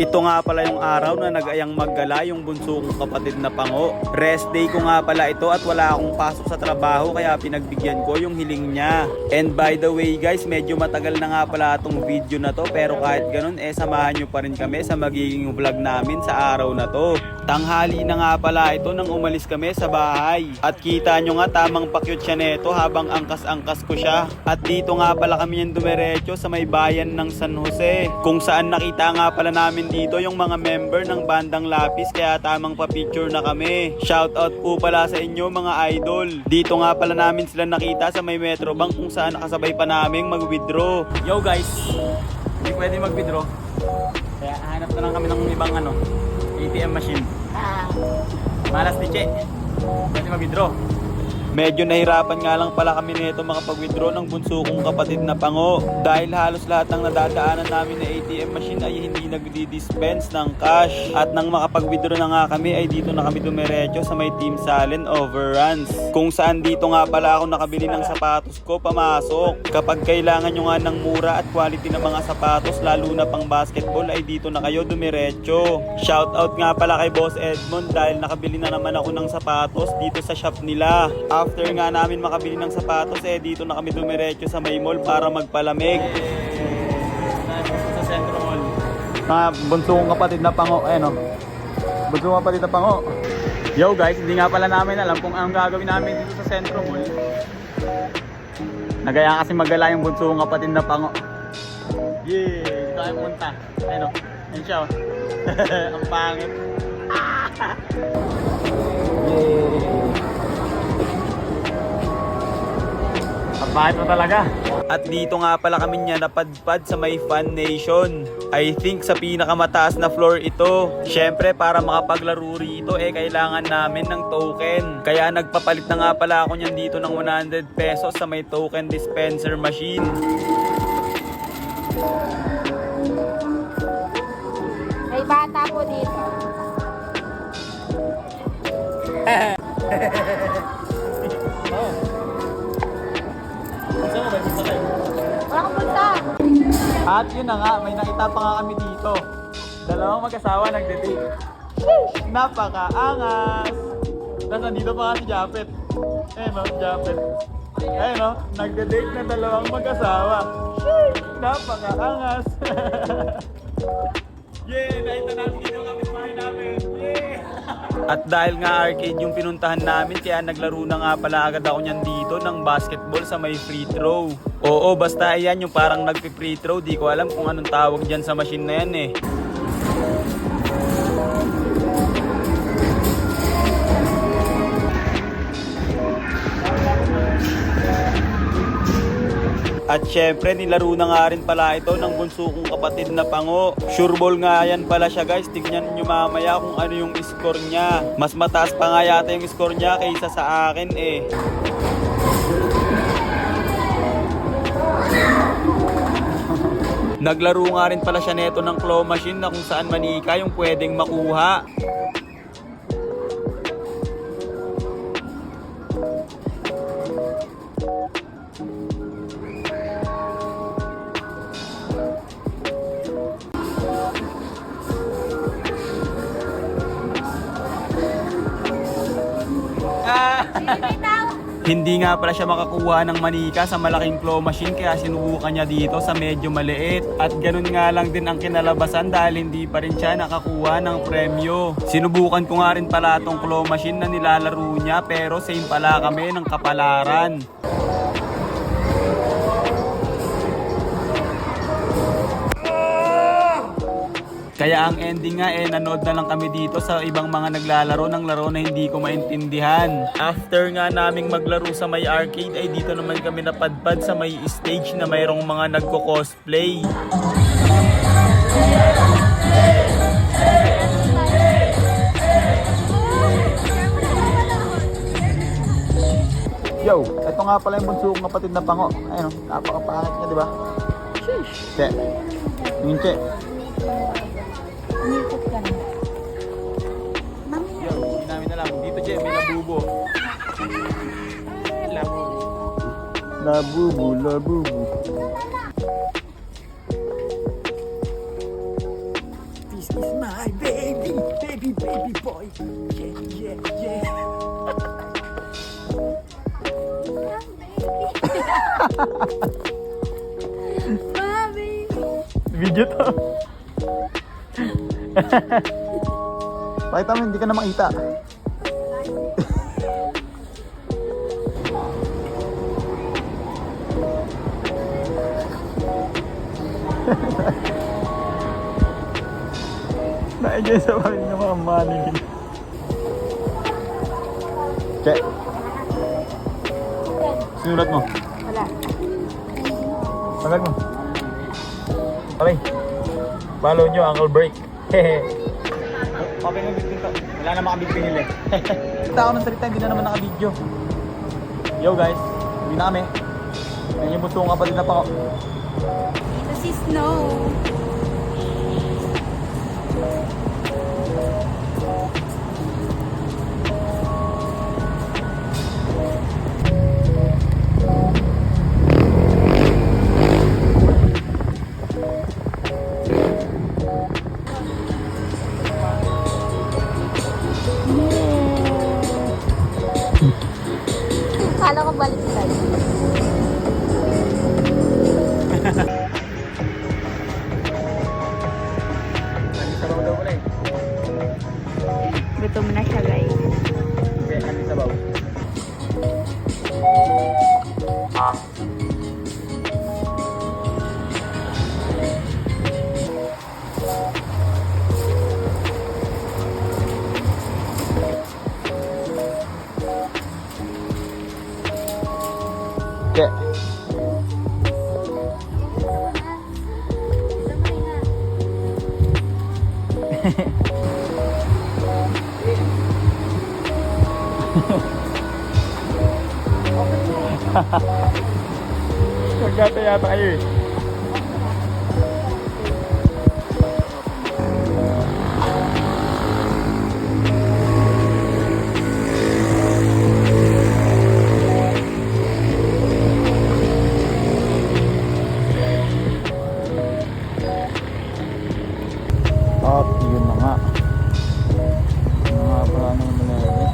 Ito nga pala yung araw na nag-ayang maggala yung bunso kong kapatid na Pango. Rest day ko nga pala ito at wala akong pasok sa trabaho kaya pinagbigyan ko yung hiling niya. And by the way guys, medyo matagal na nga pala itong video na to, pero kahit ganun samahan nyo pa rin kami sa magiging vlog namin sa araw na to. Tanghali na nga pala ito nang umalis kami sa bahay. At kita nyo nga tamang pakyut siya neto habang angkas-angkas ko siya. At dito nga pala kami yung dumiretso sa may bayan ng San Jose, kung saan nakita nga pala namin dito yung mga member ng bandang Lapis, kaya tamang pa-picture na kami. Shoutout po pala sa inyo mga idol. Dito nga pala namin sila nakita sa may Metrobank kung saan nakasabay pa naming mag-withdraw. Yo guys, hindi pwede mag-withdraw, kaya hanap na lang kami ng ibang ATM machine. Malas ni Che, pwede mag-withdraw. Medyo nahirapan nga lang pala kami nito makapag-withdraw ng bunso kong kapatid na Pango, dahil halos lahat ng nadadaanan namin na ATM machine ay hindi nagdi-dispense ng cash. At nang makapag-withdraw na nga kami ay dito na kami dumiretso sa may Team Salen Overruns, kung saan dito nga pala ako nakabili ng sapatos ko pamasok. Kapag kailangan nyo nga ng mura at quality ng mga sapatos, lalo na pang basketball, ay dito na kayo dumiretso. Shoutout nga pala kay Boss Edmond dahil nakabili na naman ako ng sapatos dito sa shop nila. After nga namin makabili ng sapatos, dito na kami dumiretso sa may mall para magpalamig. Sa Centro Mall. Bunso kong kapatid na Pango, bunso kong kapatid na Pango. Yo guys, hindi nga pala namin alam kung anong gagawin namin dito sa Centro Mall. Nagaya kasi magala yung bunso kong kapatid na Pango. Yeah, dito tayo punta. Ayun siya. Ang pangit. Yeah. Bakit mo talaga? At dito nga pala kami niya napadpad sa may Fun Nation. I think sa pinakamataas na floor ito. Syempre para makapaglaro rito kailangan namin ng token. Kaya nagpapalit na nga pala ako niyan dito ng 100 pesos sa may token dispenser machine. May bata po dito. Wala kang punta. At yun na nga, may nakita pa nga kami dito. Dalawang mag-asawa nagde-date. Napakaangas. Tapos nandito pa nga si Japet. Si Japet. Nagde-date na dalawang mag-asawa. Napakaangas. Yeah, nakita namin dito ang kapitbahay namin. Yeah! At dahil nga arcade yung pinuntahan namin, kaya naglaro na nga pala agad ako niyan dito ng basketball sa may free throw. Oo, basta yan yung parang nagpi-free throw. Di ko alam kung anong tawag dyan sa machine na yan At syempre nilaro na nga rin pala ito ng bunso kong kapatid na Pango. Sure ball nga yan pala siya guys. Tignan nyo mamaya kung ano yung score niya. Mas mataas pa nga yata yung score niya kaysa sa akin Naglaro nga rin pala siya neto ng claw machine na kung saan manika yung pwedeng makuha. Hindi nga pala siya makakuha ng manika sa malaking claw machine, kaya sinubukan niya dito sa medyo maliit. At ganun nga lang din ang kinalabasan dahil hindi pa rin siya nakakuha ng premyo. Sinubukan ko nga rin pala tong claw machine na nilalaro niya, pero same pala kami ng kapalaran. Kaya ang ending nga nanood na lang kami dito sa ibang mga naglalaro ng laro na hindi ko maintindihan. After nga naming maglaro sa may arcade ay dito naman kami napadpad sa may stage na mayroong mga nagko-cosplay. Yo, ito nga pala yung bunso kong kapatid na Pango. Ayun, napakapangit niya, di ba? Che. Yung Che. Unikot ka na. Yo, hindi namin alam. Dito Che, may labubo. Labubo. Peace is my baby, baby, baby boy. Yeah, yeah, yeah. Mami! Video to. Pakita mo, hindi ka na makita. Naigay sa bahay ng mga manigin. Che. Sinulat mo. Wala. Tagal mo. Okay. Follow nyo, Uncle Break. Hehe. Okay ng video to. Wala na makabig pinili. Kita ako ng salita, hindi na naman nakabidyo. Yo guys, hindi na kami. Yan yung buntong kapatid na pa ako. Ito si Snow. Kala ko baliktad. Sabaw daw ulit. Gutom na siya, guys. Okay, ano sabaw? Okay. Nagkata yata kayo eh. At yun na nga. Yun na nga pala naman nangyari.